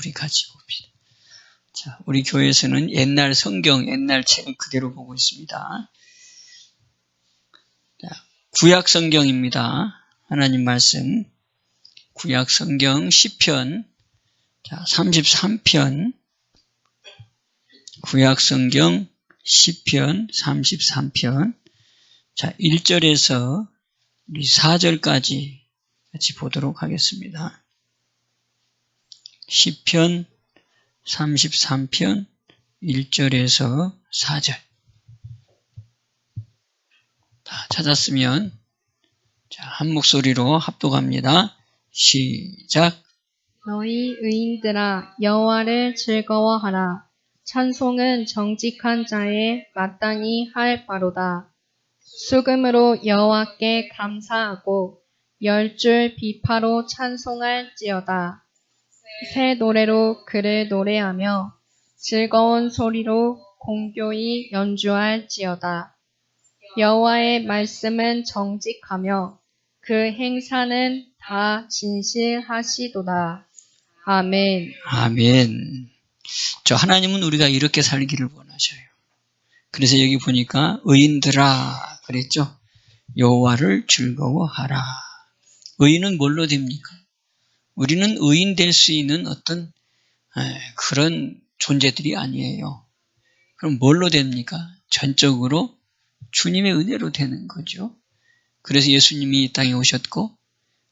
우리 같이 봅시다. 자, 우리 교회에서는 옛날 성경, 옛날 책을 그대로 보고 있습니다. 자, 구약 성경입니다. 하나님 말씀. 구약 성경 시편, 자, 33편. 구약 성경 시편 33편. 자, 1절에서 우리 4절까지 같이 보도록 하겠습니다. 시편 33편 1절에서 4절. 다 찾았으면 자, 한 목소리로 합독합니다. 시작. 너희 의인들아 여호와를 즐거워하라. 찬송은 정직한 자의 마땅히 할 바로다. 수금으로 여호와께 감사하고 10줄 비파로 찬송할지어다. 새 노래로 그를 노래하며 즐거운 소리로 공교히 연주할지어다. 여호와의 말씀은 정직하며 그 행사는 다 진실하시도다. 아멘. 아멘. 저 하나님은 우리가 이렇게 살기를 원하셔요. 그래서 여기 보니까 의인들아 그랬죠. 여호와를 즐거워하라. 의인은 뭘로 됩니까? 우리는 의인 될 수 있는 어떤 그런 존재들이 아니에요. 그럼 뭘로 됩니까? 전적으로 주님의 은혜로 되는 거죠. 그래서 예수님이 이 땅에 오셨고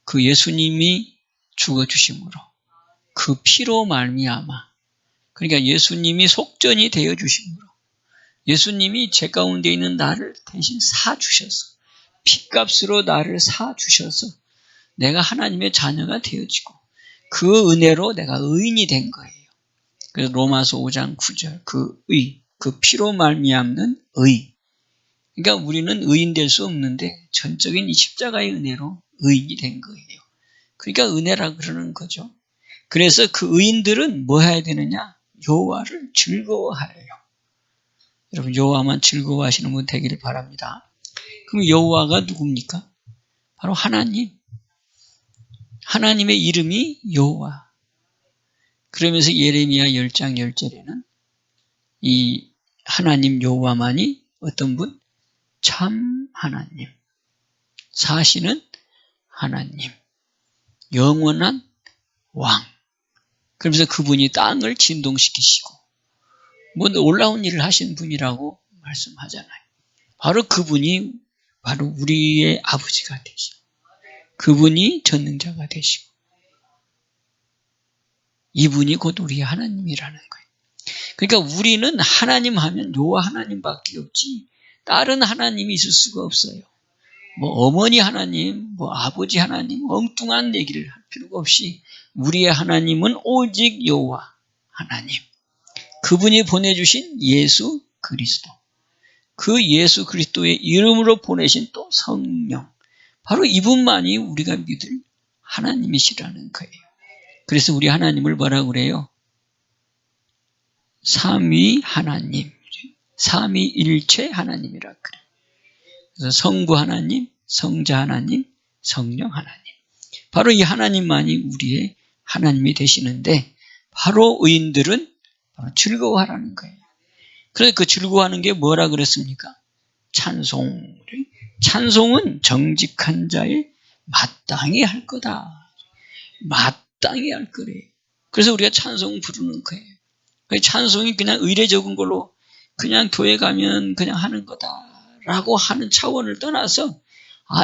그 예수님이 죽어주심으로 그 피로 말미암아 그러니까 예수님이 속전이 되어주심으로 예수님이 죄 가운데 있는 나를 대신 사주셔서 피값으로 나를 사주셔서 내가 하나님의 자녀가 되어지고 그 은혜로 내가 의인이 된 거예요. 그래서 로마서 5장 9절 그 의, 그 피로 말미암는 의. 그러니까 우리는 의인 될 수 없는데 전적인 이 십자가의 은혜로 의인이 된 거예요. 그러니까 은혜라 그러는 거죠. 그래서 그 의인들은 뭐 해야 되느냐? 여호와를 즐거워하여요. 여러분 여호와만 즐거워하시는 분 되기를 바랍니다. 그럼 여호와가 누굽니까? 바로 하나님. 하나님의 이름이 여호와. 그러면서 예레미야 10장 10절에는 이 하나님 여호와만이 어떤 분? 참 하나님. 사시는 하나님. 영원한 왕. 그러면서 그분이 땅을 진동시키시고 뭐 놀라운 일을 하신 분이라고 말씀하잖아요. 바로 그분이 바로 우리의 아버지가 되시고 그분이 전능자가 되시고 이분이 곧 우리의 하나님이라는 거예요. 그러니까 우리는 하나님 하면 여호와 하나님밖에 없지 다른 하나님이 있을 수가 없어요. 뭐 어머니 하나님, 뭐 아버지 하나님 엉뚱한 얘기를 할 필요가 없이 우리의 하나님은 오직 여호와 하나님. 그분이 보내주신 예수 그리스도. 그 예수 그리스도의 이름으로 보내신 또 성령. 바로 이분만이 우리가 믿을 하나님이시라는 거예요. 그래서 우리 하나님을 뭐라고 그래요? 삼위 하나님. 삼위일체 하나님이라 그래요. 그래서 성부 하나님, 성자 하나님, 성령 하나님. 바로 이 하나님만이 우리의 하나님이 되시는데 바로 의인들은 바로 즐거워하라는 거예요. 그래서 그 즐거워하는 게 뭐라 그랬습니까? 찬송. 찬송은 정직한 자의 마땅히 할 거다. 마땅히 할 거래요. 그래서 우리가 찬송 부르는 거예요. 찬송이 그냥 의례 적은 걸로 그냥 교회 가면 그냥 하는 거다라고 하는 차원을 떠나서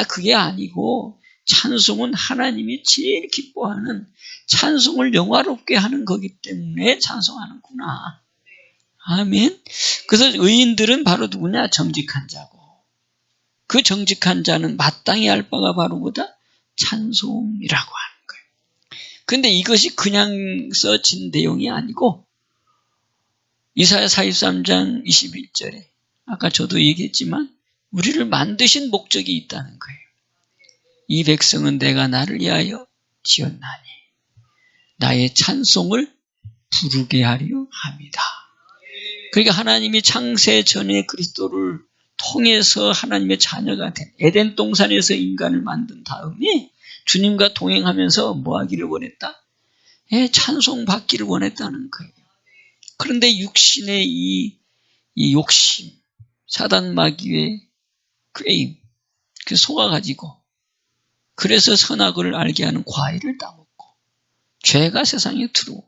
그게 아니고 찬송은 하나님이 제일 기뻐하는 찬송을 영화롭게 하는 거기 때문에 찬송하는구나. 아멘. 그래서 의인들은 바로 누구냐? 정직한 자고 그 정직한 자는 마땅히 할 바가 바로 뭐다? 찬송이라고 하는 거예요. 그런데 이것이 그냥 써진 내용이 아니고 이사야 43장 21절에 아까 저도 얘기했지만 우리를 만드신 목적이 있다는 거예요. 이 백성은 내가 나를 위하여 지었나니 나의 찬송을 부르게 하려 합니다. 그러니까 하나님이 창세 전에 그리스도를 통해서 하나님의 자녀가 된 에덴 동산에서 인간을 만든 다음에 주님과 동행하면서 뭐 하기를 원했다? 찬송받기를 원했다는 거예요. 그런데 육신의 이 욕심, 사단 마귀의 꾀임, 그 속아가지고 그래서 선악을 알게 하는 과일을 따먹고 죄가 세상에 들어오고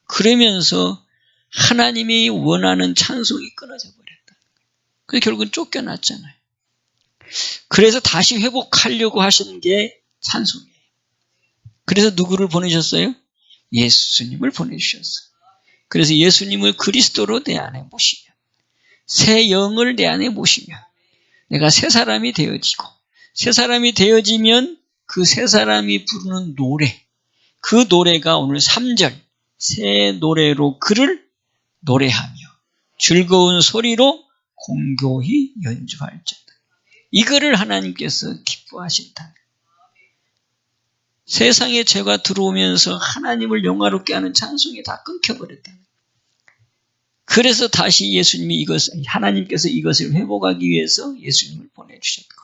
그러면서 하나님이 원하는 찬송이 끊어져 버렸다. 그래서 결국은 쫓겨났잖아요. 그래서 다시 회복하려고 하시는 게 찬송이에요. 그래서 누구를 보내셨어요? 예수님을 보내주셨어요. 그래서 예수님을 그리스도로 내 안에 모시면, 새 영을 내 안에 모시면 내가 새 사람이 되어지고, 새 사람이 되어지면 그 새 사람이 부르는 노래, 그 노래가 오늘 3절 새 노래로 그를 노래하며 즐거운 소리로 공교히 연주할지어다. 이거를 하나님께서 기뻐하신다. 세상에 죄가 들어오면서 하나님을 영화롭게 하는 찬송이 다 끊겨버렸다. 그래서 다시 하나님께서 이것을 회복하기 위해서 예수님을 보내주셨고,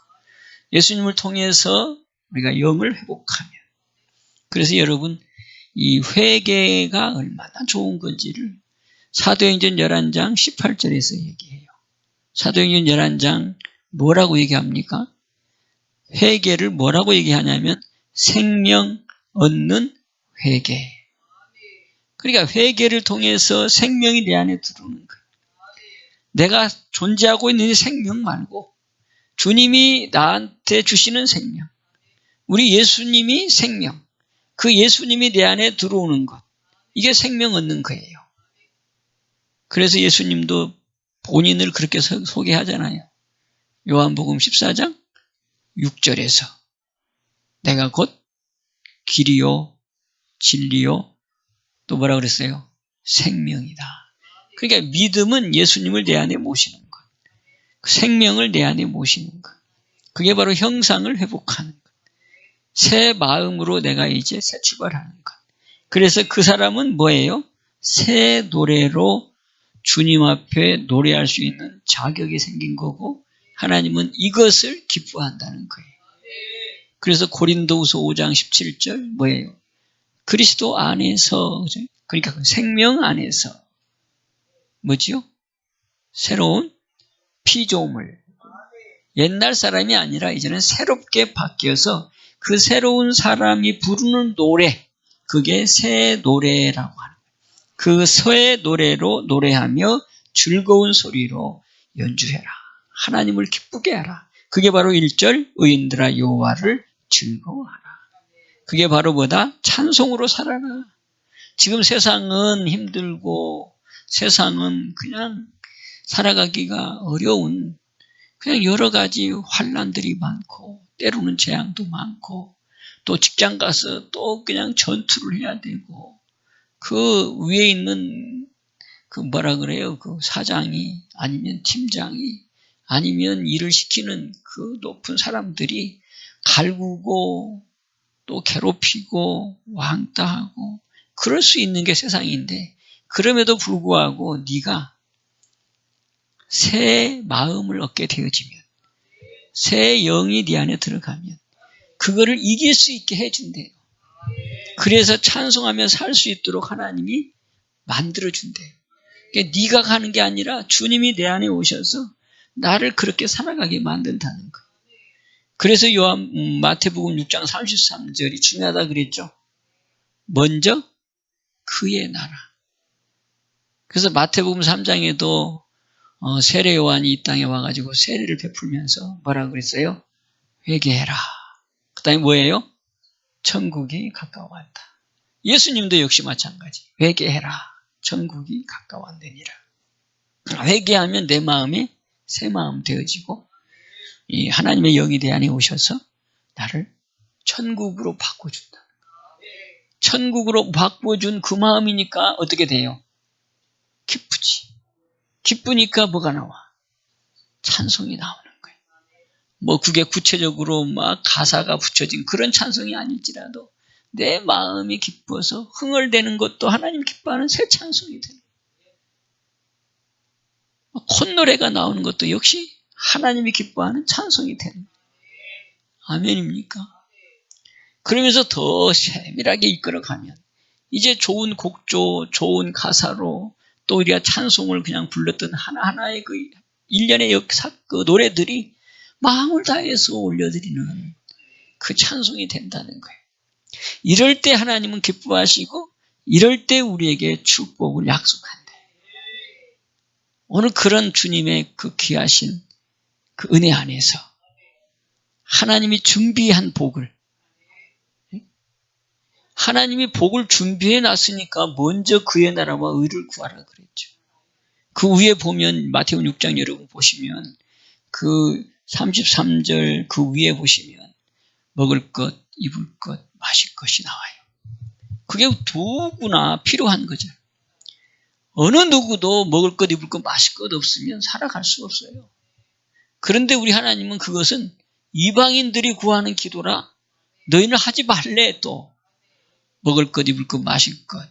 예수님을 통해서 우리가 영을 회복하면, 그래서 여러분 이 회개가 얼마나 좋은 건지를 사도행전 11장 18절에서 얘기해요. 사도행전 11장 뭐라고 얘기합니까? 회개를 뭐라고 얘기하냐면 생명 얻는 회개. 그러니까 회개를 통해서 생명이 내 안에 들어오는 거예요. 내가 존재하고 있는 생명 말고 주님이 나한테 주시는 생명, 우리 예수님이 생명, 그 예수님이 내 안에 들어오는 것, 이게 생명 얻는 거예요. 그래서 예수님도 본인을 그렇게 소개하잖아요. 요한복음 14장 6절에서 내가 곧 길이요 진리요 또 뭐라 그랬어요? 생명이다. 그러니까 믿음은 예수님을 내 안에 모시는 것, 생명을 내 안에 모시는 것, 그게 바로 형상을 회복하는 것, 새 마음으로 내가 이제 새 출발하는 것. 그래서 그 사람은 뭐예요? 새 노래로 주님 앞에 노래할 수 있는 자격이 생긴 거고, 하나님은 이것을 기뻐한다는 거예요. 그래서 고린도후서 5장 17절 뭐예요? 그리스도 안에서, 그러니까 그 생명 안에서 뭐지요? 새로운 피조물, 옛날 사람이 아니라 이제는 새롭게 바뀌어서 그 새로운 사람이 부르는 노래, 그게 새 노래라고 하는 거예요. 그 새 노래로 노래하며 즐거운 소리로 연주해라. 하나님을 기쁘게 하라. 그게 바로 1절 의인들아 여호와를 즐거워하라. 그게 바로 뭐다? 찬송으로 살아라. 지금 세상은 힘들고 세상은 그냥 살아가기가 어려운 그냥 여러 가지 환난들이 많고 때로는 재앙도 많고 또 직장 가서 또 그냥 전투를 해야 되고 그 위에 있는 그 뭐라 그래요? 그 사장이 아니면 팀장이 아니면 일을 시키는 그 높은 사람들이 갈구고 또 괴롭히고 왕따하고 그럴 수 있는 게 세상인데, 그럼에도 불구하고 네가 새 마음을 얻게 되어지면, 새 영이 네 안에 들어가면 그거를 이길 수 있게 해준대요. 그래서 찬송하며 살 수 있도록 하나님이 만들어준대요. 그러니까 네가 가는 게 아니라 주님이 내 안에 오셔서 나를 그렇게 살아가게 만든다는 거예요. 그래서 마태복음 6장 33절이 중요하다 그랬죠. 먼저 그의 나라. 그래서 마태복음 3장에도 세례 요한이 이 땅에 와가지고 세례를 베풀면서 뭐라고 그랬어요? 회개해라. 그 다음에 뭐예요? 천국이 가까워왔다. 예수님도 역시 마찬가지. 회개해라. 천국이 가까워왔느니라. 회개하면 내 마음이 새 마음 되어지고 이 하나님의 영이 내 안에 오셔서 나를 천국으로 바꿔준다. 천국으로 바꿔준 그 마음이니까 어떻게 돼요? 기쁘지. 기쁘니까 뭐가 나와? 찬송이 나오는 거예요. 뭐 그게 구체적으로 막 가사가 붙여진 그런 찬송이 아닐지라도 내 마음이 기뻐서 흥얼대는 것도 하나님 기뻐하는 새 찬송이 돼요. 콧노래가 나오는 것도 역시 하나님이 기뻐하는 찬송이 되는 거예요. 아멘입니까? 그러면서 더 세밀하게 이끌어가면 이제 좋은 곡조, 좋은 가사로 또 우리가 찬송을 그냥 불렀던 하나하나의 그 일련의 역사, 그 노래들이 마음을 다해서 올려드리는 그 찬송이 된다는 거예요. 이럴 때 하나님은 기뻐하시고 이럴 때 우리에게 축복을 약속한다. 오늘 그런 주님의 그 귀하신 그 은혜 안에서 하나님이 준비한 복을, 하나님이 복을 준비해 놨으니까 먼저 그의 나라와 의를 구하라 그랬죠. 그 위에 보면 마태복음 6장 여러분 보시면 그 33절 그 위에 보시면 먹을 것, 입을 것, 마실 것이 나와요. 그게 누구나 필요한 거죠. 어느 누구도 먹을 것, 입을 것, 마실 것 없으면 살아갈 수 없어요. 그런데 우리 하나님은 그것은 이방인들이 구하는 기도라 너희는 하지 말래. 또 먹을 것, 입을 것, 마실 것.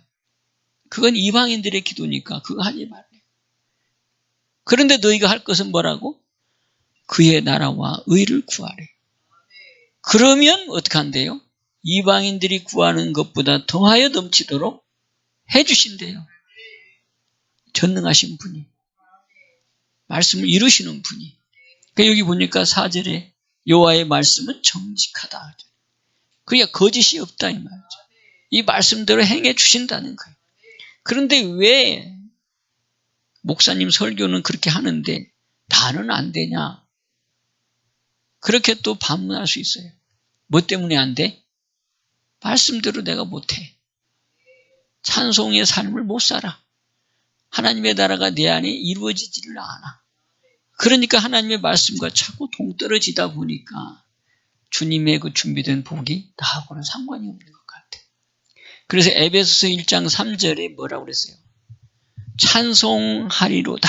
그건 이방인들의 기도니까 그거 하지 말래. 그런데 너희가 할 것은 뭐라고? 그의 나라와 의를 구하래. 그러면 어떻게 한대요? 이방인들이 구하는 것보다 더하여 넘치도록 해주신대요. 전능하신 분이. 말씀을 이루시는 분이. 그러니까 여기 보니까 4절에 여호와의 말씀은 정직하다. 그러니까 거짓이 없다 이 말이죠. 이 말씀대로 행해 주신다는 거예요. 그런데 왜 목사님 설교는 그렇게 하는데 나는 안 되냐? 그렇게 또 반문할 수 있어요. 뭐 때문에 안 돼? 말씀대로 내가 못해. 찬송의 삶을 못 살아. 하나님의 나라가 내 안에 이루어지지를 않아. 그러니까 하나님의 말씀과 자꾸 동떨어지다 보니까 주님의 그 준비된 복이 나하고는 상관이 없는 것 같아요. 그래서 에베소서 1장 3절에 뭐라고 그랬어요? 찬송하리로다.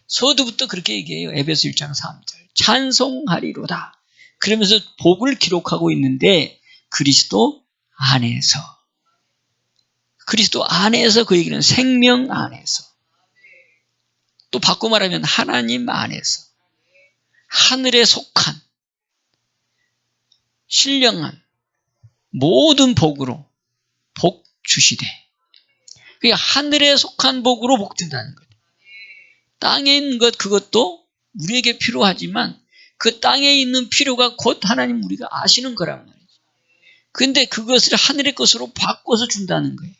서두부터 그렇게 얘기해요. 에베소 1장 3절. 찬송하리로다. 그러면서 복을 기록하고 있는데 그리스도 안에서. 그리스도 안에서 그 얘기는 생명 안에서. 또 바꿔 말하면 하나님 안에서. 하늘에 속한 신령한 모든 복으로 복 주시되. 그게 하늘에 속한 복으로 복 준다는 거예요. 땅에 있는 것 그것도 우리에게 필요하지만 그 땅에 있는 필요가 곧 하나님 우리가 아시는 거란 말이죠. 그런데 그것을 하늘의 것으로 바꿔서 준다는 거예요.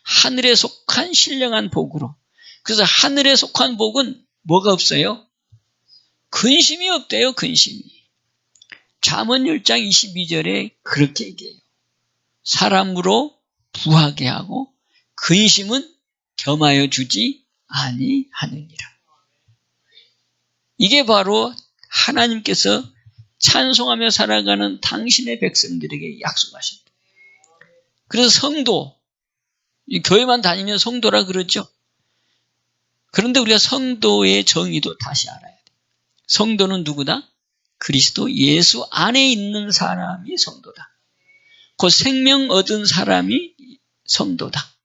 하늘에 속한 신령한 복으로. 그래서 하늘에 속한 복은 뭐가 없어요? 근심이 없대요. 근심이. 잠언 1장 22절에 그렇게 얘기해요. 사람으로 부하게 하고 근심은 겸하여 주지 아니하느니라. 이게 바로 하나님께서 찬송하며 살아가는 당신의 백성들에게 약속하신 거예요. 그래서 성도, 교회만 다니면 성도라 그러죠. 그런데 우리가 성도의 정의도 다시 알아야 돼요. 성도는 누구다? 그리스도 예수 안에 있는 사람이 성도다. 그 생명 얻은 사람이 성도다.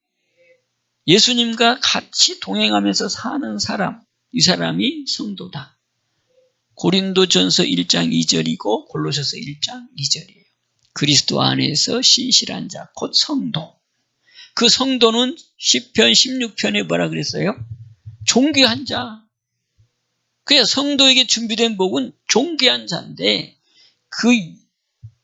예수님과 같이 동행하면서 사는 사람, 이 사람이 성도다. 고린도전서 1장 2절이고 골로새서 1장 2절이에요. 그리스도 안에서 신실한 자, 곧 성도. 그 성도는 시편 16편에 뭐라 그랬어요? 존귀한 자. 그냥 성도에게 준비된 복은 존귀한 자인데 그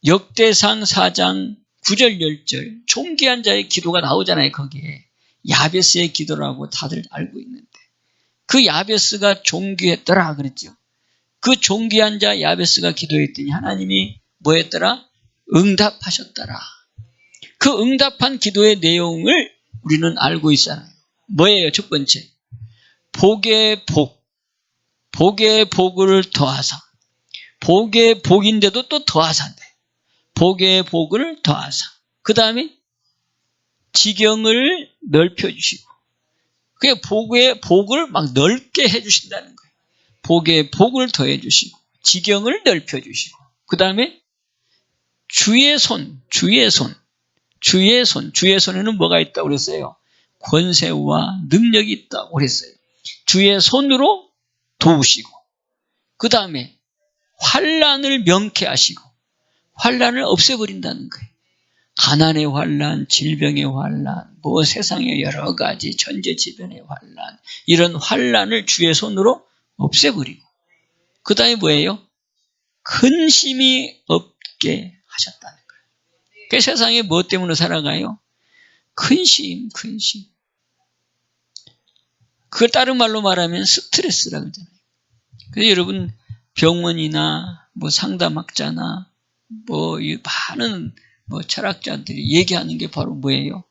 역대상 4장 9절 10절 존귀한 자의 기도가 나오잖아요. 거기에 야베스의 기도라고 다들 알고 있는데 그 야베스가 존귀했더라 그랬죠. 그 존귀한 자 야베스가 기도했더니 하나님이 뭐 했더라? 응답하셨더라. 그 응답한 기도의 내용을 우리는 알고 있잖아요. 뭐예요? 첫 번째, 복의 복, 복의 복을 더하사. 복의 복인데도 또 더하사인데 복의 복을 더하사. 그 다음에 지경을 넓혀주시고 그게 복의 복을 막 넓게 해주신다는 거예요. 복의 복을 더해주시고 지경을 넓혀주시고 그 다음에 주의 손, 주의 손, 주의 손, 주의 손에는 뭐가 있다고 그랬어요? 권세와 능력이 있다고 그랬어요. 주의 손으로 도우시고 그 다음에 환난을 명쾌하시고 환난을 없애버린다는 거예요. 가난의 환난, 질병의 환난, 뭐 세상의 여러 가지 천재지변의 환난, 이런 환난을 주의 손으로 없애버리고 그 다음에 뭐예요? 근심이 없게 하셨다는 거예요. 그 세상에 무엇 때문에 살아가요? 근심. 그걸 다른 말로 말하면 스트레스라고 그러잖아요. 그래서 여러분 병원이나 뭐 상담학자나 뭐 많은 뭐 철학자들이 얘기하는 게 바로 뭐예요?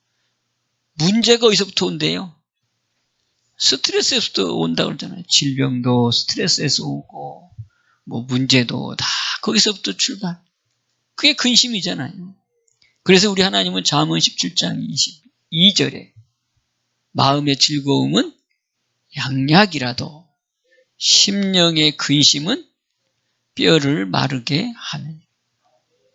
문제가 어디서부터 온대요? 스트레스에서부터 온다고 그러잖아요. 질병도 스트레스에서 오고 뭐 문제도 다 거기서부터 출발. 그게 근심이잖아요. 그래서 우리 하나님은 잠언 17장 22절에 마음의 즐거움은 양약이라도 심령의 근심은 뼈를 마르게 하느니.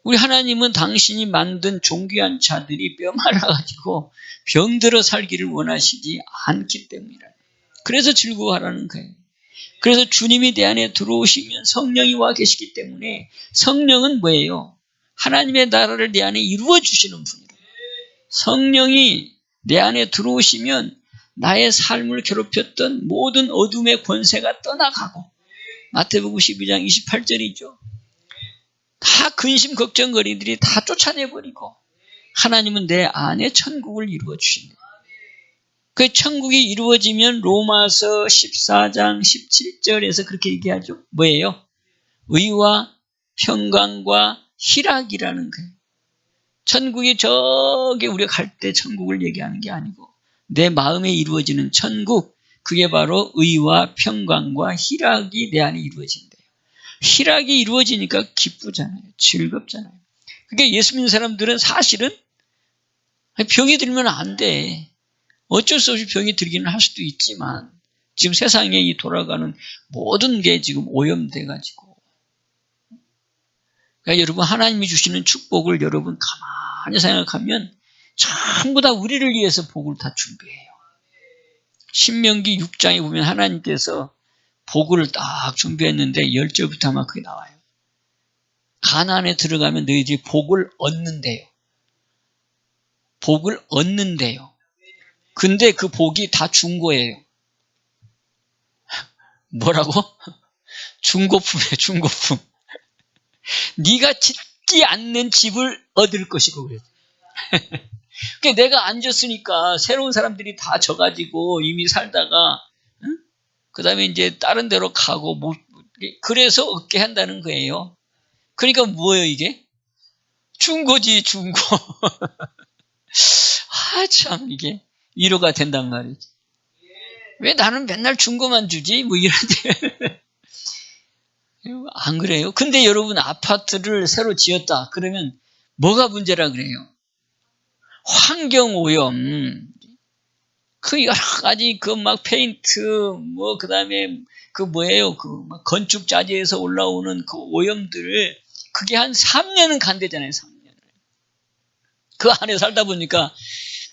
우리 하나님은 당신이 만든 존귀한 자들이 뼈 말라가지고 병들어 살기를 원하시지 않기 때문이라. 그래서 즐거워하라는 거예요. 그래서 주님이 내 안에 들어오시면 성령이 와 계시기 때문에 성령은 뭐예요? 하나님의 나라를 내 안에 이루어 주시는 분이에요. 성령이 내 안에 들어오시면 나의 삶을 괴롭혔던 모든 어둠의 권세가 떠나가고 마태복음 12장 28절이죠. 다 근심 걱정거리들이 다 쫓아내버리고 하나님은 내 안에 천국을 이루어 주신다. 그 천국이 이루어지면 로마서 14장 17절에서 그렇게 얘기하죠. 뭐예요? 의와 평강과 희락이라는 거예요. 천국이 저기 우리가 갈 때 천국을 얘기하는 게 아니고 내 마음에 이루어지는 천국, 그게 바로 의와 평강과 희락이 내 안에 이루어진대요. 희락이 이루어지니까 기쁘잖아요. 즐겁잖아요. 그러니까 예수 믿는 사람들은 사실은 병이 들면 안 돼. 어쩔 수 없이 병이 들기는 할 수도 있지만 지금 세상에 이 돌아가는 모든 게 지금 오염돼가지고 그러니까 여러분 하나님이 주시는 축복을 여러분 가만히 생각하면 전부 다 우리를 위해서 복을 다 준비해요. 신명기 6장에 보면 하나님께서 복을 딱 준비했는데 10절부터 아마 그게 나와요. 가나안에 들어가면 너희들이 복을 얻는데요. 복을 얻는데요. 근데 그 복이 다 중고예요. 뭐라고? 중고품이에요. 중고품. 네가 짓지 않는 집을 얻을 것이고 그래요. 그러니까 내가 안 졌으니까 새로운 사람들이 다 져가지고 이미 살다가 응? 그 다음에 이제 다른 데로 가고 뭐, 그래서 얻게 한다는 거예요. 그러니까 뭐예요 이게? 중고지 중고. 아 참 이게 위로가 된단 말이지. 왜 나는 맨날 중고만 주지? 뭐 이런데 안 그래요? 근데 여러분 아파트를 새로 지었다 그러면 뭐가 문제라 그래요? 환경오염, 그 여러 가지 그 막 페인트, 뭐 그 다음에 그 뭐예요? 그 막 건축 자재에서 올라오는 그 오염들, 그게 한 3년은 간대잖아요. 3년을. 그 안에 살다 보니까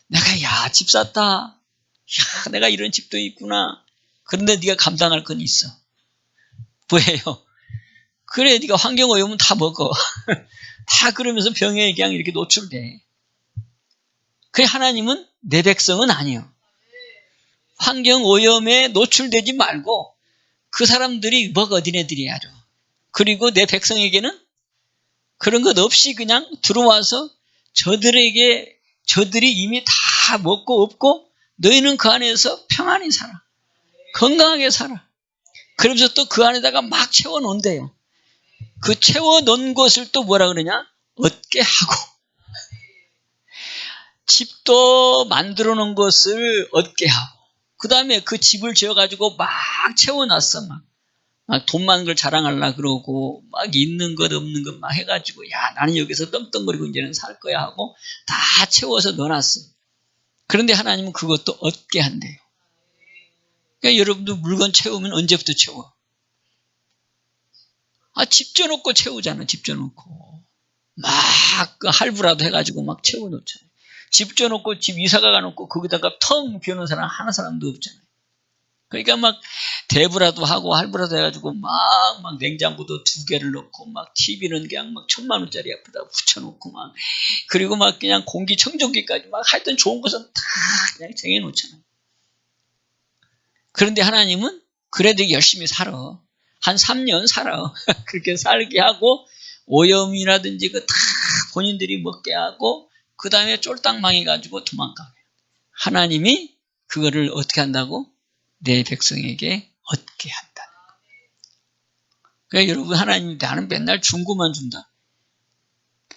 내가 야, 집 샀다. 야, 내가 이런 집도 있구나. 그런데 네가 감당할 건 있어. 뭐예요? 그래, 네가 환경오염은 다 먹어. 다 그러면서 병에 그냥 이렇게 노출돼. 그래 하나님은 내 백성은 아니에요. 환경오염에 노출되지 말고 그 사람들이 뭐가 어디네들이야. 그리고 내 백성에게는 그런 것 없이 그냥 들어와서 저들이 이미 다 먹고 없고 너희는 그 안에서 평안히 살아. 건강하게 살아. 그러면서 또 그 안에다가 막 채워놓은대요. 그 채워놓은 것을 또 뭐라 그러냐? 얻게 하고. 집도 만들어 놓은 것을 얻게 하고 그 다음에 그 집을 지어가지고 막 채워놨어. 막 돈 많은 걸 자랑하려고 그러고 막 있는 것 없는 것 막 해가지고 야 나는 여기서 떵떵거리고 이제는 살 거야 하고 다 채워서 넣어놨어. 그런데 하나님은 그것도 얻게 한대요. 그러니까 여러분도 물건 채우면 언제부터 채워? 집 져놓고 채우잖아. 집 져놓고 막 그 할부라도 해가지고 막 채워놓잖아. 집 져놓고 집 이사가 가놓고 거기다가 텅 비워놓은 사람 하나 사람도 없잖아요. 그러니까 막 대부라도 하고 할부라도 해가지고 막 냉장고도 2개를 넣고 막 TV는 그냥 막 1,000만 원짜리 앞에다 붙여놓고 막 그리고 막 그냥 공기청정기까지 막 하여튼 좋은 것은 다 그냥 쟁여놓잖아요. 그런데 하나님은 그래도 열심히 살아. 한 3년 살아. 그렇게 살게 하고 오염이라든지 그 다 본인들이 먹게 하고 그 다음에 쫄딱 망해가지고 도망가요. 하나님이 그거를 어떻게 한다고? 내 백성에게 얻게 한다는 거예요. 그러니까 여러분 하나님이 나는 맨날 중고만 준다.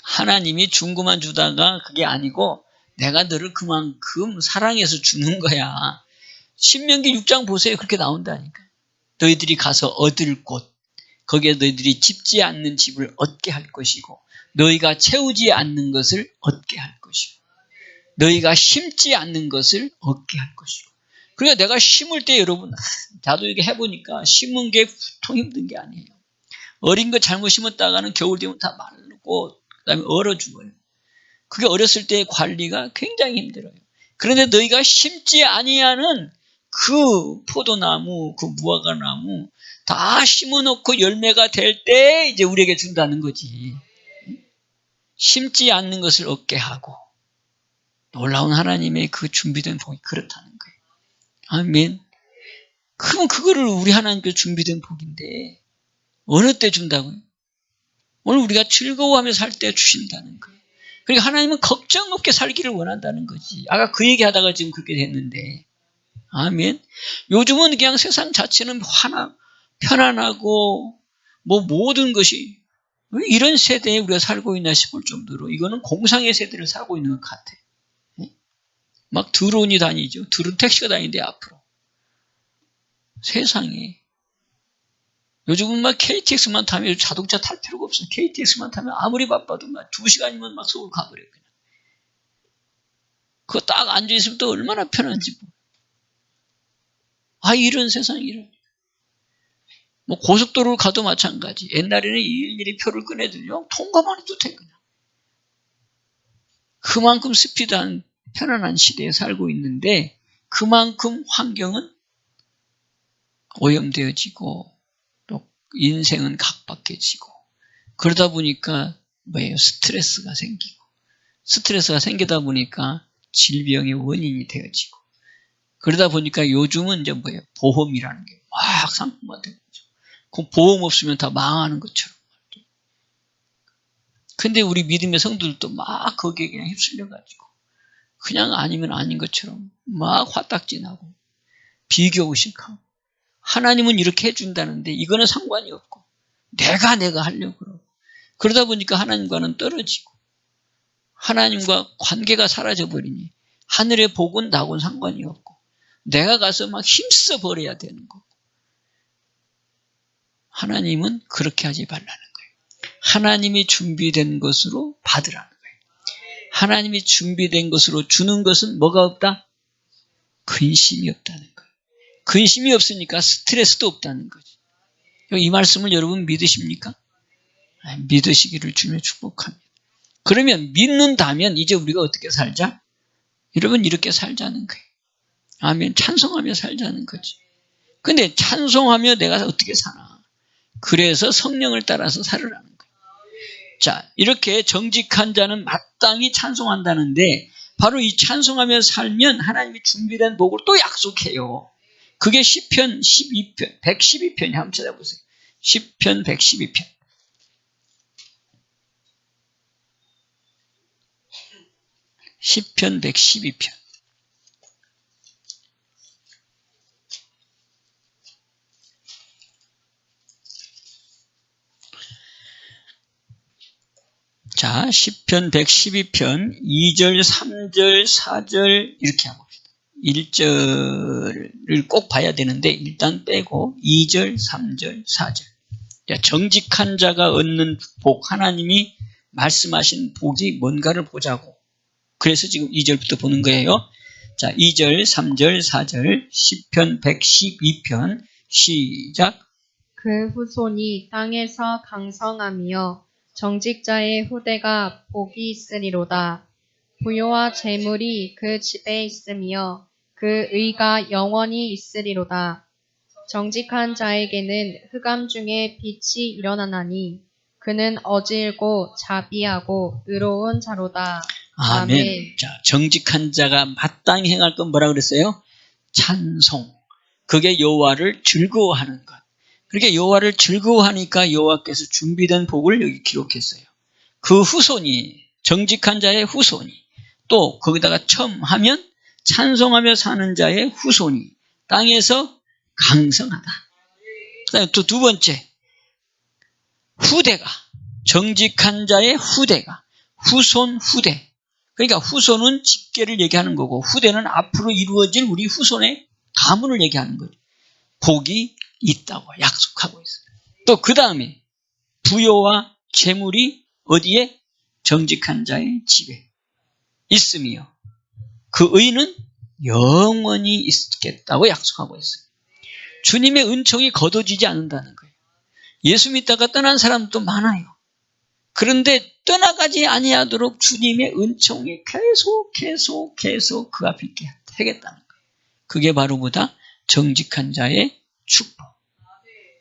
하나님이 중고만 주다가 그게 아니고 내가 너를 그만큼 사랑해서 주는 거야. 신명기 6장 보세요. 그렇게 나온다니까. 너희들이 가서 얻을 곳, 거기에 너희들이 짓지 않는 집을 얻게 할 것이고 너희가 채우지 않는 것을 얻게 할 것이고 너희가 심지 않는 것을 얻게 할 것이고 그러니까 내가 심을 때 여러분 나도 이게 해보니까 심은 게 보통 힘든 게 아니에요. 어린 거 잘못 심었다가는 겨울 되면 다 마르고 그다음에 얼어 죽어요. 그게 어렸을 때의 관리가 굉장히 힘들어요. 그런데 너희가 심지 아니하는 그 포도나무, 그 무화과나무 다 심어놓고 열매가 될 때 이제 우리에게 준다는 거지. 심지 않는 것을 얻게 하고 놀라운 하나님의 그 준비된 복이 그렇다는 거예요. 아멘. 그럼 그거를 우리 하나님께 준비된 복인데 어느 때 준다고요? 오늘 우리가 즐거워하며 살 때 주신다는 거예요. 그러니까 하나님은 걱정 없게 살기를 원한다는 거지. 아까 그 얘기하다가 지금 그렇게 됐는데 아멘. 요즘은 그냥 세상 자체는 편안하고 뭐 모든 것이 왜 이런 세대에 우리가 살고 있나 싶을 정도로 이거는 공상의 세대를 살고 있는 것 같아. 막 드론이 다니죠. 드론 택시가 다니는데 앞으로. 세상에. 요즘은 막 KTX만 타면 자동차 탈 필요가 없어. KTX만 타면 아무리 바빠도 막 2시간이면 막 서울 가버려. 그냥. 그거 딱 앉아있으면 또 얼마나 편한지. 아, 이런 세상이라. 뭐 고속도로를 가도 마찬가지. 옛날에는 일일이 표를 꺼내들요. 통과만 해도 돼, 그냥. 그만큼 스피드한 편안한 시대에 살고 있는데 그만큼 환경은 오염되어지고 또 인생은 각박해지고 그러다 보니까 뭐예요? 스트레스가 생기고 스트레스가 생기다 보니까 질병의 원인이 되어지고 그러다 보니까 요즘은 이제 뭐예요? 보험이라는 게 막 상품화되고 그 보험 없으면 다 망하는 것처럼. 근데 우리 믿음의 성도들도 막 거기에 그냥 휩쓸려가지고 그냥 아니면 아닌 것처럼 막 화딱지나고 비교의식하고 하나님은 이렇게 해준다는데 이거는 상관이 없고 내가 하려고 그러고 그러다 보니까 하나님과는 떨어지고 하나님과 관계가 사라져버리니 하늘의 복은 나하고는 상관이 없고 내가 가서 막 힘써 버려야 되는 거고 하나님은 그렇게 하지 말라는 거예요. 하나님이 준비된 것으로 받으라는 거예요. 하나님이 준비된 것으로 주는 것은 뭐가 없다? 근심이 없다는 거예요. 근심이 없으니까 스트레스도 없다는 거죠. 이 말씀을 여러분 믿으십니까? 믿으시기를 주며 축복합니다. 그러면 믿는다면 이제 우리가 어떻게 살자? 여러분 이렇게 살자는 거예요. 아멘. 찬송하며 살자는 거지. 근데 찬송하며 내가 어떻게 사나? 그래서 성령을 따라서 살으라는 거예요. 자, 이렇게 정직한 자는 마땅히 찬송한다는데 바로 이 찬송하며 살면 하나님이 준비된 복을 또 약속해요. 그게 시편 12편, 112편이 한번 찾아보세요. 시편 112편. 시편 112편. 자, 시편 112편 2절, 3절, 4절 이렇게 하고 봅시다. 1절을 꼭 봐야 되는데 일단 빼고 2절, 3절, 4절. 정직한 자가 얻는 복, 하나님이 말씀하신 복이 뭔가를 보자고. 그래서 지금 2절부터 보는 거예요. 자, 2절, 3절, 4절, 시편 112편 시작. 그 후손이 땅에서 강성하며 정직자의 후대가 복이 있으리로다. 부요와 재물이 그 집에 있으며 그 의가 영원히 있으리로다. 정직한 자에게는 흑암 중에 빛이 일어나나니 그는 어질고 자비하고 의로운 자로다. 아멘. 자, 정직한 자가 마땅히 행할 건 뭐라 그랬어요? 찬송. 그게 여호와를 즐거워하는 것. 그렇게 여호와를 즐거워하니까 여호와께서 준비된 복을 여기 기록했어요. 그 후손이, 정직한 자의 후손이, 또 거기다가 첨하면 찬송하며 사는 자의 후손이 땅에서 강성하다. 그다음에 또 두 번째, 후대가, 정직한 자의 후대가, 후손 후대. 그러니까 후손은 집계를 얘기하는 거고 후대는 앞으로 이루어질 우리 후손의 가문을 얘기하는 거죠. 복이 있다고 약속하고 있어요. 또 그 다음에 부요와 재물이 어디에? 정직한 자의 집에 있으며 그 의는 영원히 있겠다고 약속하고 있어요. 주님의 은총이 거둬지지 않는다는 거예요. 예수 믿다가 떠난 사람도 많아요. 그런데 떠나가지 아니하도록 주님의 은총이 계속 그 앞에 있게 하겠다는 거예요. 그게 바로 뭐다? 정직한 자의 축복.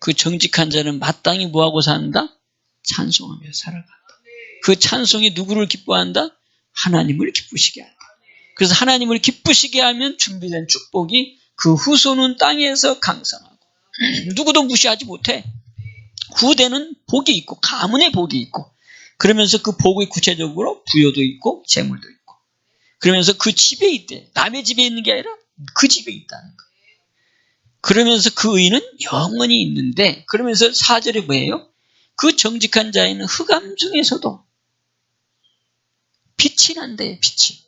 그 정직한 자는 마땅히 뭐하고 산다? 찬송하며 살아간다. 그 찬송이 누구를 기뻐한다? 하나님을 기쁘시게 한다. 그래서 하나님을 기쁘시게 하면 준비된 축복이 그 후손은 땅에서 강성하고 누구도 무시하지 못해. 후대는 복이 있고 가문의 복이 있고 그러면서 그 복이 구체적으로 부여도 있고 재물도 있고 그러면서 그 집에 있대. 남의 집에 있는 게 아니라 그 집에 있다는 거예요. 그러면서 그 의는 영원히 있는데 그러면서 4절에 뭐예요? 그 정직한 자에는 흑암 중에서도 빛이 난대요. 빛이.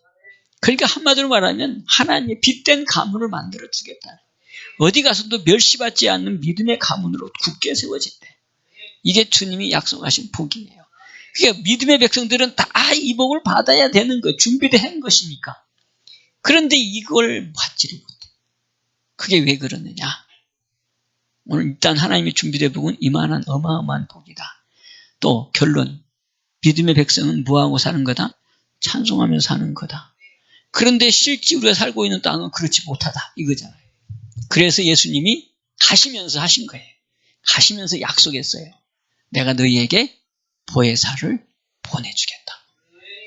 그러니까 한마디로 말하면 하나님의 빛된 가문을 만들어 주겠다. 어디 가서도 멸시받지 않는 믿음의 가문으로 굳게 세워진대. 이게 주님이 약속하신 복이에요. 그러니까 믿음의 백성들은 다 이 복을 받아야 되는 거 준비된 것이니까. 그런데 이걸 받지를 못해. 그게 왜 그러느냐? 오늘 일단 하나님의 준비된 복은 이만한 어마어마한 복이다. 또 결론, 믿음의 백성은 뭐하고 사는 거다? 찬송하며 사는 거다. 그런데 실제 우리가 살고 있는 땅은 그렇지 못하다 이거잖아요. 그래서 예수님이 가시면서 하신 거예요. 가시면서 약속했어요. 내가 너희에게 보혜사를 보내주겠다.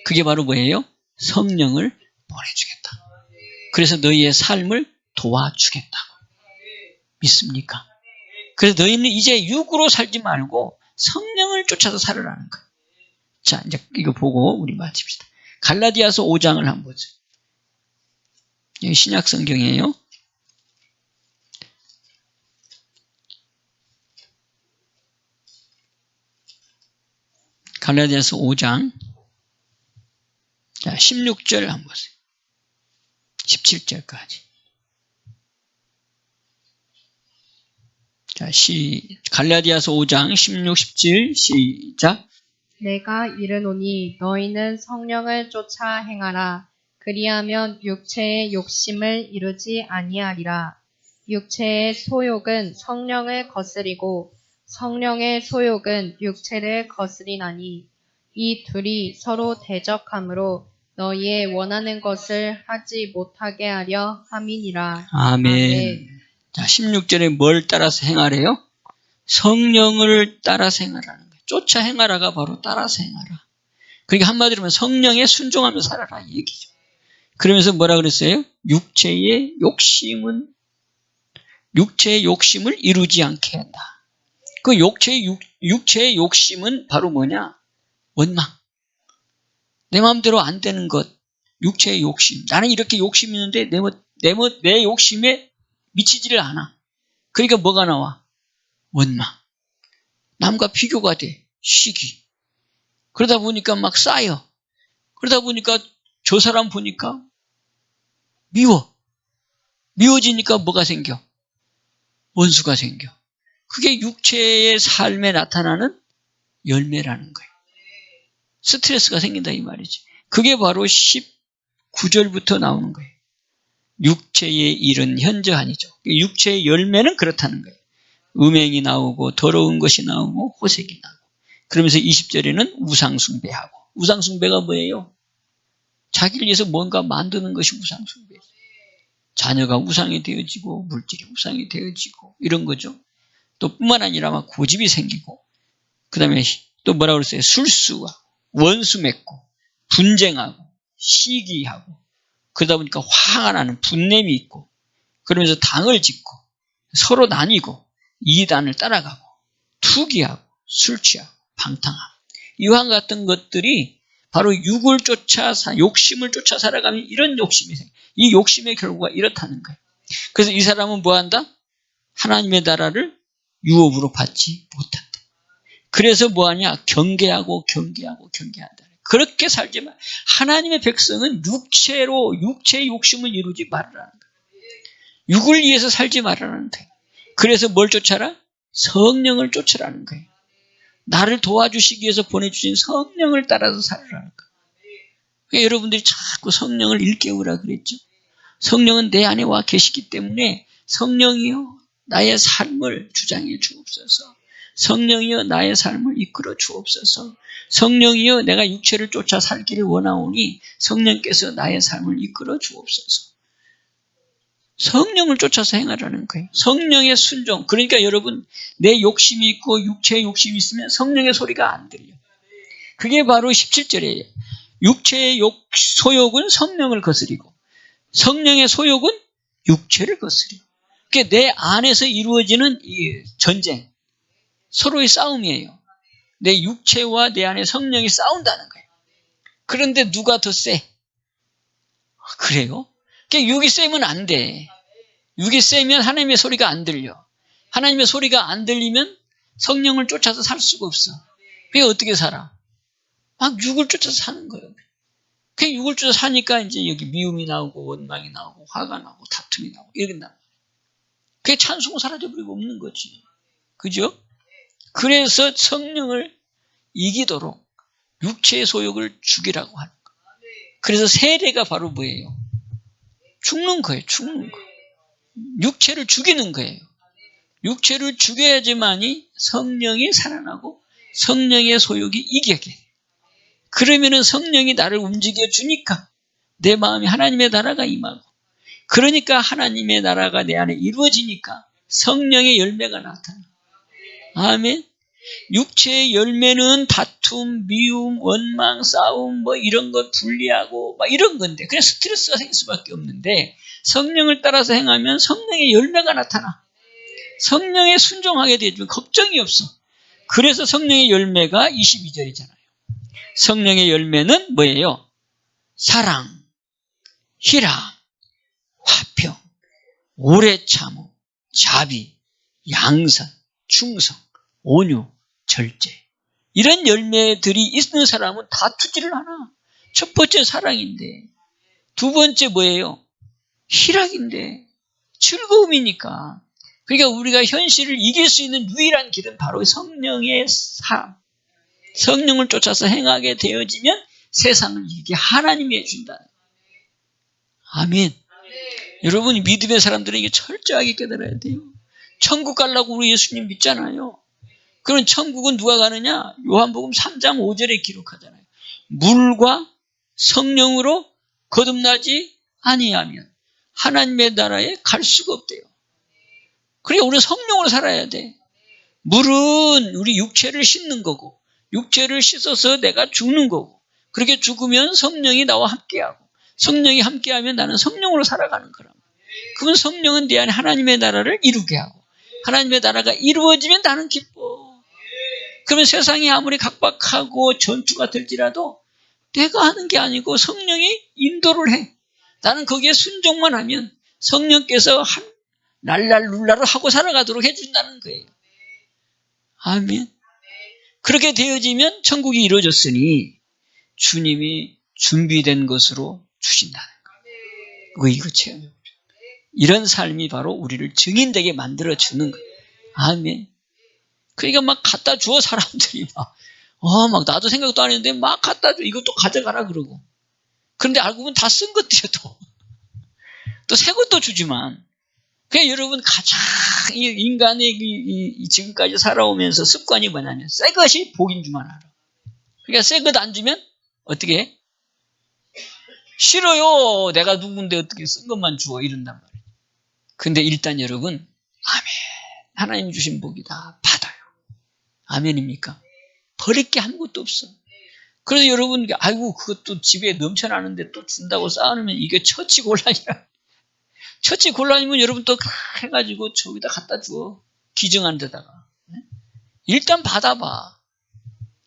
그게 바로 뭐예요? 성령을 보내주겠다. 그래서 너희의 삶을 도와주겠다고. 믿습니까? 그래서 너희는 이제 육으로 살지 말고 성령을 쫓아서 살으라는 거예요. 자, 이제 이거 보고 우리 마칩시다. 갈라디아서 5장을 한번 보죠. 여기 신약 성경이에요. 갈라디아서 5장. 자, 16절 한번 보세요. 17절까지. 자, 갈라디아서 5장 16, 17 시작. 내가 이르노니 너희는 성령을 쫓아 행하라. 그리하면 육체의 욕심을 이루지 아니하리라. 육체의 소욕은 성령을 거스리고 성령의 소욕은 육체를 거스리나니 이 둘이 서로 대적하므로 너희의 원하는 것을 하지 못하게 하려 함이니라. 아멘. 자, 16절에 뭘 따라서 행하래요? 성령을 따라서 행하라는 거예요. 쫓아 행하라가 바로 따라서 행하라. 그러니까 한마디로 하면 성령에 순종하며 살아라 이 얘기죠. 그러면서 뭐라 그랬어요? 육체의 욕심을 이루지 않게 한다. 그 육체의 욕심은 바로 뭐냐? 원망. 내 마음대로 안 되는 것. 육체의 욕심. 나는 이렇게 욕심이 있는데 내 욕심에 미치지를 않아. 그러니까 뭐가 나와? 원망. 남과 비교가 돼. 시기. 그러다 보니까 막 쌓여. 그러다 보니까 저 사람 보니까 미워. 미워지니까 뭐가 생겨? 원수가 생겨. 그게 육체의 삶에 나타나는 열매라는 거예요. 스트레스가 생긴다 이 말이지. 그게 바로 19절부터 나오는 거예요. 육체의 일은 현저하니죠. 육체의 열매는 그렇다는 거예요. 음행이 나오고 더러운 것이 나오고 호색이 나오고. 그러면서 20절에는 우상숭배하고. 우상숭배가 뭐예요? 자기를 위해서 뭔가 만드는 것이 우상숭배예요. 자녀가 우상이 되어지고 물질이 우상이 되어지고 이런 거죠. 또 뿐만 아니라 막 고집이 생기고 그 다음에 또 뭐라고 그랬어요? 술수가 원수 맺고 분쟁하고 시기하고 그러다 보니까 화가 나는 분냄이 있고 그러면서 당을 짓고 서로 나뉘고 이단을 따라가고 투기하고 술 취하고 방탕하고 이와 같은 것들이 바로 육을 쫓아 욕심을 쫓아 살아가면 이런 욕심이 생겨요. 이 욕심의 결과가 이렇다는 거예요. 그래서 이 사람은 뭐한다? 하나님의 나라를 유업으로 받지 못한다. 그래서 뭐하냐? 경계하고 경계한다. 그렇게 살지만 하나님의 백성은 육체의 욕심을 이루지 말으라는 거예요. 육을 위해서 살지 말으라는 거예요. 그래서 뭘 쫓아라? 성령을 쫓으라는 거예요. 나를 도와주시기 위해서 보내주신 성령을 따라서 살으라는 거예요. 그러니까 여러분들이 자꾸 성령을 일깨우라 그랬죠. 성령은 내 안에 와 계시기 때문에 성령이요 나의 삶을 주장해 주옵소서. 성령이여 나의 삶을 이끌어 주옵소서. 성령이여 내가 육체를 쫓아 살기를 원하오니 성령께서 나의 삶을 이끌어 주옵소서. 성령을 쫓아서 행하라는 거예요. 성령의 순종. 그러니까 여러분 내 욕심이 있고 육체의 욕심이 있으면 성령의 소리가 안 들려. 그게 바로 17절이에요. 육체의 소욕은 성령을 거스리고 성령의 소욕은 육체를 거스려. 그게 내 안에서 이루어지는 이 전쟁, 서로의 싸움이에요. 내 육체와 내 안에 성령이 싸운다는 거예요. 그런데 누가 더 세? 그래요? 그러니까 육이 세면 안 돼. 육이 세면 하나님의 소리가 안 들려. 하나님의 소리가 안 들리면 성령을 쫓아서 살 수가 없어. 그게 어떻게 살아? 막 육을 쫓아서 사는 거예요. 그 육을 쫓아서 사니까 이제 여기 미움이 나오고 원망이 나오고 화가 나고 다툼이 나오고 이렇게 나와요. 그게 찬송은 사라져버리고 없는 거지. 그죠? 그래서 성령을 이기도록 육체의 소욕을 죽이라고 하는 거예요. 그래서 세례가 바로 뭐예요? 죽는 거예요. 죽는 거. 육체를 죽이는 거예요. 육체를 죽여야지만이 성령이 살아나고 성령의 소욕이 이기게 돼요. 그러면은 성령이 나를 움직여 주니까 내 마음에 하나님의 나라가 임하고 그러니까 하나님의 나라가 내 안에 이루어지니까 성령의 열매가 나타나. 아멘. 육체의 열매는 다툼, 미움, 원망, 싸움 뭐 이런 거 분리하고 막 이런 건데 그냥 스트레스가 생길 수밖에 없는데 성령을 따라서 행하면 성령의 열매가 나타나. 성령에 순종하게 되면 걱정이 없어. 그래서 성령의 열매가 22절이잖아요. 성령의 열매는 뭐예요? 사랑, 희락, 화평, 오래 참음, 자비, 양선, 충성, 온유, 절제. 이런 열매들이 있는 사람은 다투지를 않아. 첫 번째 사랑인데 두 번째 뭐예요? 희락인데 즐거움이니까. 그러니까 우리가 현실을 이길 수 있는 유일한 길은 바로 성령의 삶. 성령을 쫓아서 행하게 되어지면 세상을 이기게 하나님이 해준다. 아멘. 여러분 믿음의 사람들은 이게 철저하게 깨달아야 돼요. 천국 가려고 우리 예수님 믿잖아요. 그럼 천국은 누가 가느냐? 요한복음 3장 5절에 기록하잖아요. 물과 성령으로 거듭나지 아니하면 하나님의 나라에 갈 수가 없대요. 그러니까 우리는 성령으로 살아야 돼. 물은 우리 육체를 씻는 거고 육체를 씻어서 내가 죽는 거고 그렇게 죽으면 성령이 나와 함께하고 성령이 함께하면 나는 성령으로 살아가는 거라고. 그러면 성령은 내 안에 하나님의 나라를 이루게 하고 하나님의 나라가 이루어지면 나는 기뻐. 그러면 세상이 아무리 각박하고 전투가 될지라도 내가 하는 게 아니고 성령이 인도를 해. 나는 거기에 순종만 하면 성령께서 랄랄룰라를 하고 살아가도록 해준다는 거예요. 아멘. 그렇게 되어지면 천국이 이루어졌으니 주님이 준비된 것으로 주신다는 거예요. 이거 체험해 보죠. 이런 삶이 바로 우리를 증인되게 만들어주는 거예요. 아멘. 그러니까 막 갖다 주어 사람들이 막 나도 생각도 안 했는데 막 갖다 줘. 이것도 가져가라 그러고. 그런데 알고 보면 다 쓴 것들이야 또 새 것도 주지만. 그러니까 여러분 가장 인간의 지금까지 살아오면서 습관이 뭐냐면 새 것이 복인 줄만 알아. 그러니까 새 것 안 주면 어떻게 해? 싫어요. 내가 누군데 어떻게 쓴 것만 주어 이런단 말이에요. 근데 일단 여러분, 아멘. 하나님 주신 복이다. 받아요. 아멘입니까? 버릴 게 아무것도 없어. 그래서 여러분, 아이고, 그것도 집에 넘쳐나는데 또 준다고 쌓아놓으면 이게 처치곤란이라. 처치곤란이면 여러분 또 해가지고 저기다 갖다 줘. 기증한 데다가. 일단 받아봐.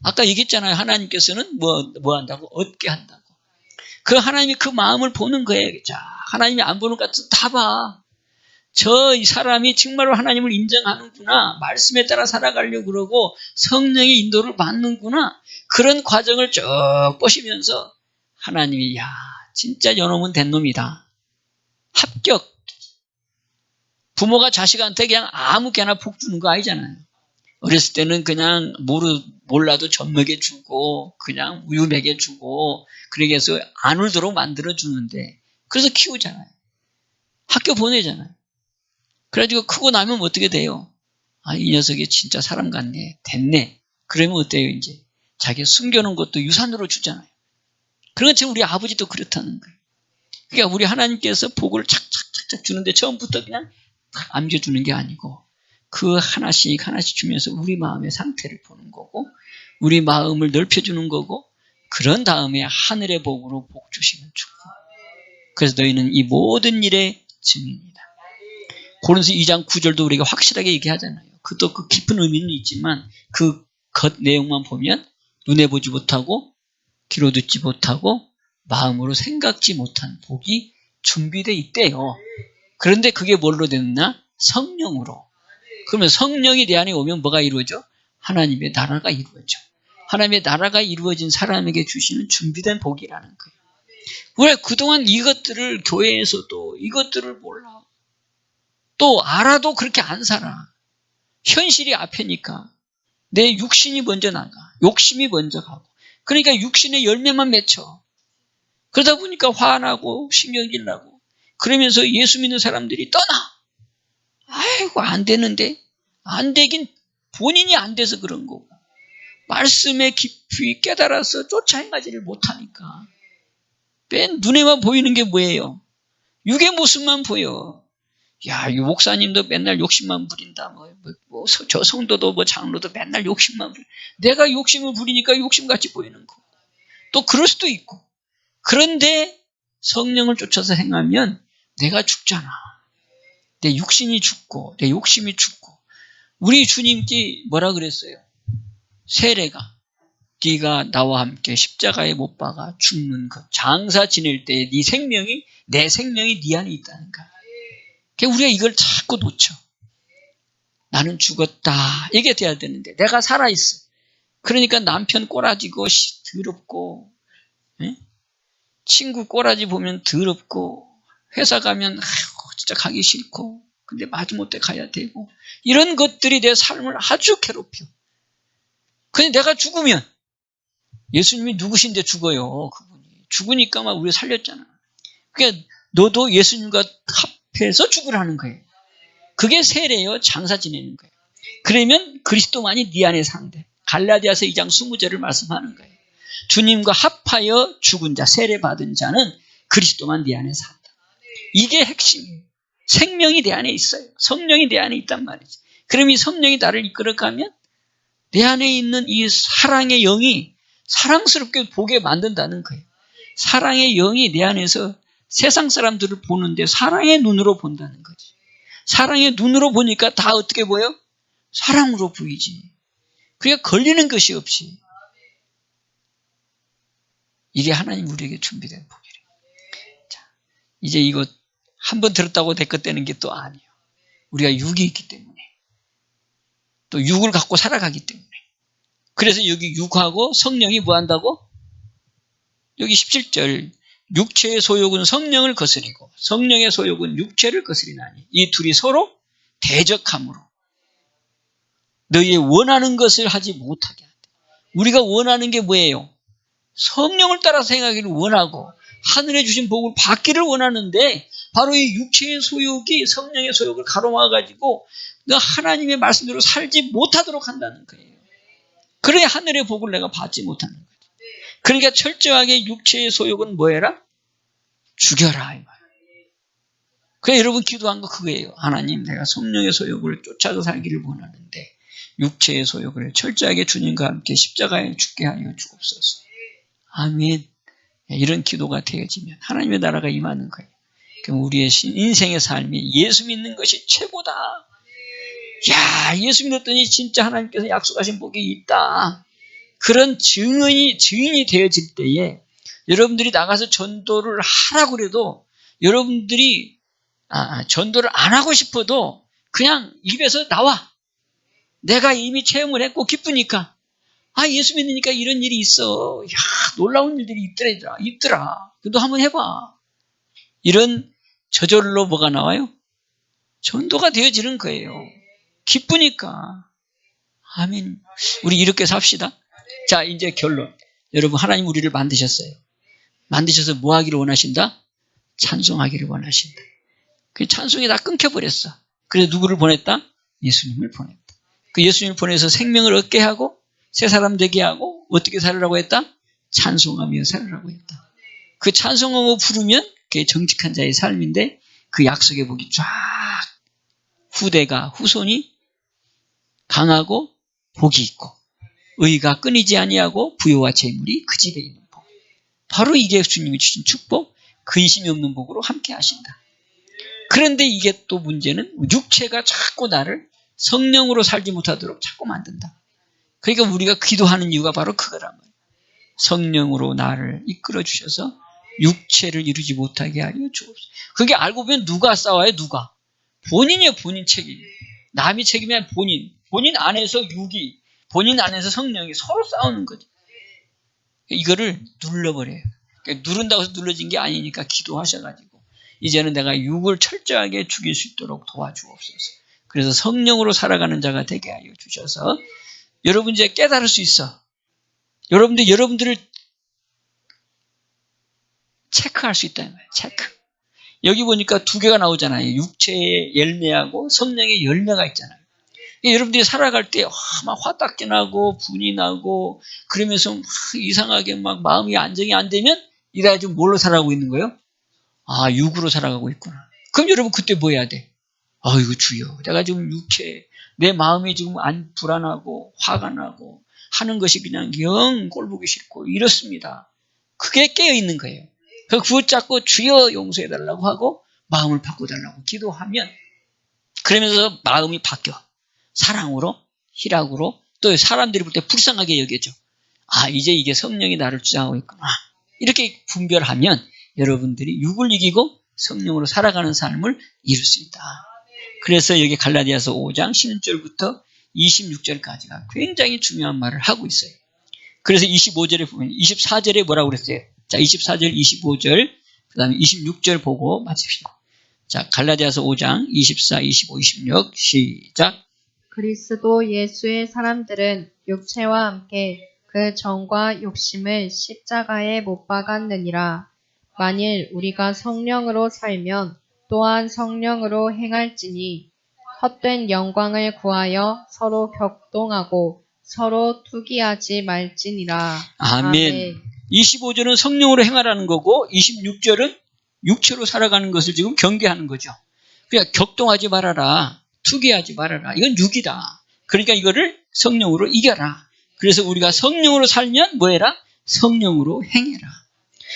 아까 얘기했잖아요. 하나님께서는 뭐 한다고? 얻게 한다고. 그 하나님이 그 마음을 보는 거예요. 자, 하나님이 안 보는 것 같아서 다 봐. 이 사람이 정말로 하나님을 인정하는구나. 말씀에 따라 살아가려고 그러고 성령의 인도를 받는구나. 그런 과정을 쭉 보시면서 하나님이 야, 진짜 요놈은 된 놈이다. 합격. 부모가 자식한테 그냥 아무 개나 복 주는 거 아니잖아요. 어렸을 때는 그냥 몰라도 젖 먹여주고 그냥 우유 먹여주고 그러게 해서 안 울도록 만들어주는데 그래서 키우잖아요. 학교 보내잖아요. 그래가지고 크고 나면 어떻게 돼요? 아, 이 녀석이 진짜 사람 같네. 됐네. 그러면 어때요 이제? 자기가 숨겨놓은 것도 유산으로 주잖아요. 그런 것처럼 우리 아버지도 그렇다는 거예요. 그러니까 우리 하나님께서 복을 착착착착 주는데 처음부터 그냥 딱 안겨주는 게 아니고 그 하나씩 주면서 우리 마음의 상태를 보는 거고 우리 마음을 넓혀주는 거고 그런 다음에 하늘의 복으로 복 주시면 주고 그래서 너희는 이 모든 일의 증인이다. 고린도서 2장 9절도 우리가 확실하게 얘기하잖아요. 그것도 그 깊은 의미는 있지만 그 겉 내용만 보면 눈에 보지 못하고 귀로 듣지 못하고 마음으로 생각지 못한 복이 준비되어 있대요. 그런데 그게 뭘로 됐나? 성령으로. 그러면 성령이 내 안에 오면 뭐가 이루어져? 하나님의 나라가 이루어져. 하나님의 나라가 이루어진 사람에게 주시는 준비된 복이라는 거예요. 왜 그동안 이것들을 교회에서도 이것들을 몰라. 또 알아도 그렇게 안 살아. 현실이 앞이니까 내 육신이 먼저 나가. 욕심이 먼저 가고. 그러니까 육신의 열매만 맺혀. 그러다 보니까 화나고 신경질 나고 그러면서 예수 믿는 사람들이 떠나. 아이고 안 되는데. 안 되긴 본인이 안 돼서 그런 거고. 말씀에 깊이 깨달아서 쫓아 행하지를 못하니까. 맨 눈에만 보이는 게 뭐예요? 육의 모습만 보여. 야, 이 목사님도 맨날 욕심만 부린다. 저 성도도 장로도 맨날 욕심만 부린다. 내가 욕심을 부리니까 욕심같이 보이는 거. 또 그럴 수도 있고. 그런데 성령을 쫓아서 행하면 내가 죽잖아. 내 육신이 죽고 내 욕심이 죽고. 우리 주님께 뭐라 그랬어요? 세례가 네가 나와 함께 십자가에 못 박아 죽는 것. 장사 지낼 때 네 생명이 내 생명이 네 안에 있다는 거야. 우리가 이걸 자꾸 놓쳐. 나는 죽었다. 이게 돼야 되는데 내가 살아있어. 그러니까 남편 꼬라지고 더럽고 친구 꼬라지 보면 더럽고 회사 가면 진짜 가기 싫고 근데 마지못해 가야 되고 이런 것들이 내 삶을 아주 괴롭혀. 근데 내가 죽으면 예수님이 누구신데 죽어요. 그분이. 죽으니까 막 우리 살렸잖아. 그러니까 너도 예수님과 합해서 죽으라는 거예요. 그게 세례요. 장사 지내는 거예요. 그러면 그리스도만이 네 안에 산대. 갈라디아서 2장 20절을 말씀하는 거예요. 주님과 합하여 죽은 자, 세례 받은 자는 그리스도만 네 안에 산다. 이게 핵심이에요. 생명이 내 안에 있어요. 성령이 내 안에 있단 말이지. 그럼 이 성령이 나를 이끌어가면 내 안에 있는 이 사랑의 영이 사랑스럽게 보게 만든다는 거예요. 사랑의 영이 내 안에서 세상 사람들을 보는데 사랑의 눈으로 본다는 거지. 사랑의 눈으로 보니까 다 어떻게 보여? 사랑으로 보이지. 그러니까 걸리는 것이 없이. 이게 하나님 우리에게 준비된 복이래요. 자, 이제 이거 한번 들었다고 대껏되는 게 또 아니에요. 우리가 육이 있기 때문에. 또 육을 갖고 살아가기 때문에. 그래서 여기 육하고 성령이 뭐 한다고? 여기 17절. 육체의 소욕은 성령을 거스리고 성령의 소욕은 육체를 거스리나니 이 둘이 서로 대적함으로 너희의 원하는 것을 하지 못하게 한다. 우리가 원하는 게 뭐예요? 성령을 따라서 행하기를 원하고 하늘에 주신 복을 받기를 원하는데 바로 이 육체의 소욕이 성령의 소욕을 가로막아가지고 너 하나님의 말씀대로 살지 못하도록 한다는 거예요. 그래야 하늘의 복을 내가 받지 못하는 거지. 그러니까 철저하게 육체의 소욕은 뭐해라? 죽여라 이 말. 그래서 여러분 기도한 거 그거예요. 하나님, 내가 성령의 소욕을 쫓아서 살기를 원하는데 육체의 소욕을 철저하게 주님과 함께 십자가에 죽게 하여 주옵소서. 아멘. 이런 기도가 되어지면 하나님의 나라가 임하는 거예요. 그럼 우리의 인생의 삶이 예수 믿는 것이 최고다. 야, 예수 믿었더니 진짜 하나님께서 약속하신 복이 있다. 그런 증인이 되어질 때에 여러분들이 나가서 전도를 하라고 그래도 여러분들이 전도를 안 하고 싶어도 그냥 입에서 나와. 내가 이미 체험을 했고 기쁘니까. 예수 믿으니까 이런 일이 있어. 야, 놀라운 일들이 있더라. 그래도 한번 해봐. 이런 저절로 뭐가 나와요? 전도가 되어지는 거예요. 기쁘니까. 아멘. 우리 이렇게 삽시다. 자, 이제 결론. 여러분, 하나님 우리를 만드셨어요. 만드셔서 뭐 하기를 원하신다? 찬송하기를 원하신다. 그 찬송이 다 끊겨버렸어. 그래서 누구를 보냈다? 예수님을 보냈다. 그 예수님을 보내서 생명을 얻게 하고 새 사람 되게 하고 어떻게 살으라고 했다? 찬송하며 살으라고 했다. 그 찬송하고 부르면 그게 정직한 자의 삶인데 그 약속의 복이 쫙 후손이 강하고 복이 있고 의가 끊이지 아니하고 부요와 재물이 그 집에 있는 복. 바로 이게 주님이 주신 축복, 근심이 없는 복으로 함께 하신다. 그런데 이게 또 문제는 육체가 자꾸 나를 성령으로 살지 못하도록 자꾸 만든다. 그러니까 우리가 기도하는 이유가 바로 그거란 말이에요. 성령으로 나를 이끌어 주셔서 육체를 이루지 못하게 하려 주옵소서. 그게 알고 보면 누가 싸워요? 누가? 본인이에요. 본인 책임. 남이 책임이 아니라 본인 안에서 육이, 본인 안에서 성령이 서로 싸우는 거죠. 이거를 눌러버려요. 그러니까 누른다고 해서 눌러진 게 아니니까 기도하셔가지고 이제는 내가 육을 철저하게 죽일 수 있도록 도와주옵소서. 그래서 성령으로 살아가는 자가 되게 하여 주셔서 여러분 이제 깨달을 수 있어. 여러분들을 체크할 수 있다는 거예요. 체크. 여기 보니까 두 개가 나오잖아요. 육체의 열매하고 성령의 열매가 있잖아요. 여러분들이 살아갈 때 막 화딱지 나고 분이 나고 그러면서 막 이상하게 막 마음이 안정이 안 되면 이래야 좀 뭘로 살아가고 있는 거예요? 육으로 살아가고 있구나. 그럼 여러분 그때 뭐 해야 돼? 이거 주여. 내가 지금 내 마음이 지금 불안하고 화가 나고 하는 것이 그냥 영 꼴보기 싫고 이렇습니다. 그게 깨어있는 거예요. 그거 붙잡고 주여 용서해달라고 하고 마음을 바꿔달라고 기도하면 그러면서 마음이 바뀌어. 사랑으로, 희락으로 또 사람들이 볼 때 불쌍하게 여겨져. 이제 이게 성령이 나를 주장하고 있구나. 이렇게 분별하면 여러분들이 육을 이기고 성령으로 살아가는 삶을 이룰 수 있다. 그래서 여기 갈라디아서 5장 16절부터 26절까지가 굉장히 중요한 말을 하고 있어요. 그래서 25절에 보면 24절에 뭐라고 그랬어요? 자, 24절, 25절, 그 다음에 26절 보고 마칩시다. 자, 갈라디아서 5장 24, 25, 26 시작. 그리스도 예수의 사람들은 육체와 함께 그 정과 욕심을 십자가에 못 박았느니라. 만일 우리가 성령으로 살면 또한 성령으로 행할지니 헛된 영광을 구하여 서로 격동하고 서로 투기하지 말지니라. 아멘. 25절은 성령으로 행하라는 거고 26절은 육체로 살아가는 것을 지금 경계하는 거죠. 그러니까 격동하지 말아라. 투기하지 말아라. 이건 육이다. 그러니까 이거를 성령으로 이겨라. 그래서 우리가 성령으로 살면 뭐해라? 성령으로 행해라.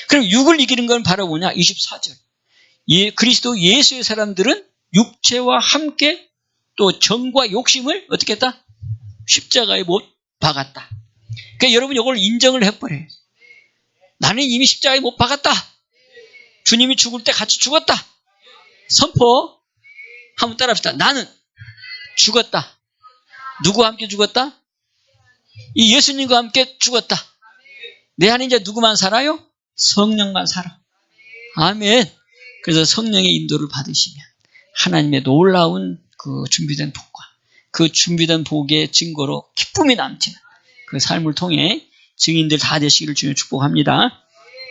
그럼 육을 이기는 건 바로 뭐냐? 24절. 그리스도 예수의 사람들은 육체와 함께 또 정과 욕심을 어떻게 했다? 십자가에 못 박았다. 그러니까 여러분 이걸 인정을 해버려요. 나는 이미 십자가에 못 박았다. 주님이 죽을 때 같이 죽었다. 선포. 한번 따라합시다. 나는 죽었다. 누구와 함께 죽었다? 이 예수님과 함께 죽었다. 내 안에 이제 누구만 살아요? 성령만 살아. 아멘. 그래서 성령의 인도를 받으시면 하나님의 놀라운 그 준비된 복과 그 준비된 복의 증거로 기쁨이 넘치는 그 삶을 통해 증인들 다 되시기를 주님 축복합니다.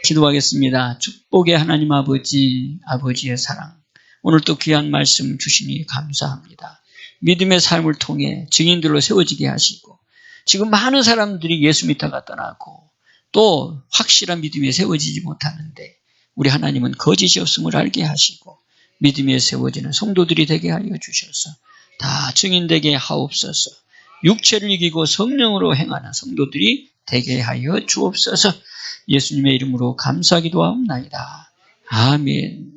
기도하겠습니다. 축복의 하나님 아버지, 아버지의 사랑. 오늘 또 귀한 말씀 주시니 감사합니다. 믿음의 삶을 통해 증인들로 세워지게 하시고 지금 많은 사람들이 예수 믿다가 떠나고 또 확실한 믿음에 세워지지 못하는데 우리 하나님은 거짓이 없음을 알게 하시고 믿음에 세워지는 성도들이 되게 하여 주셔서 다 증인되게 하옵소서. 육체를 이기고 성령으로 행하는 성도들이 되게 하여 주옵소서. 예수님의 이름으로 감사기도 하옵나이다. 아멘.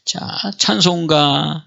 자, 찬송가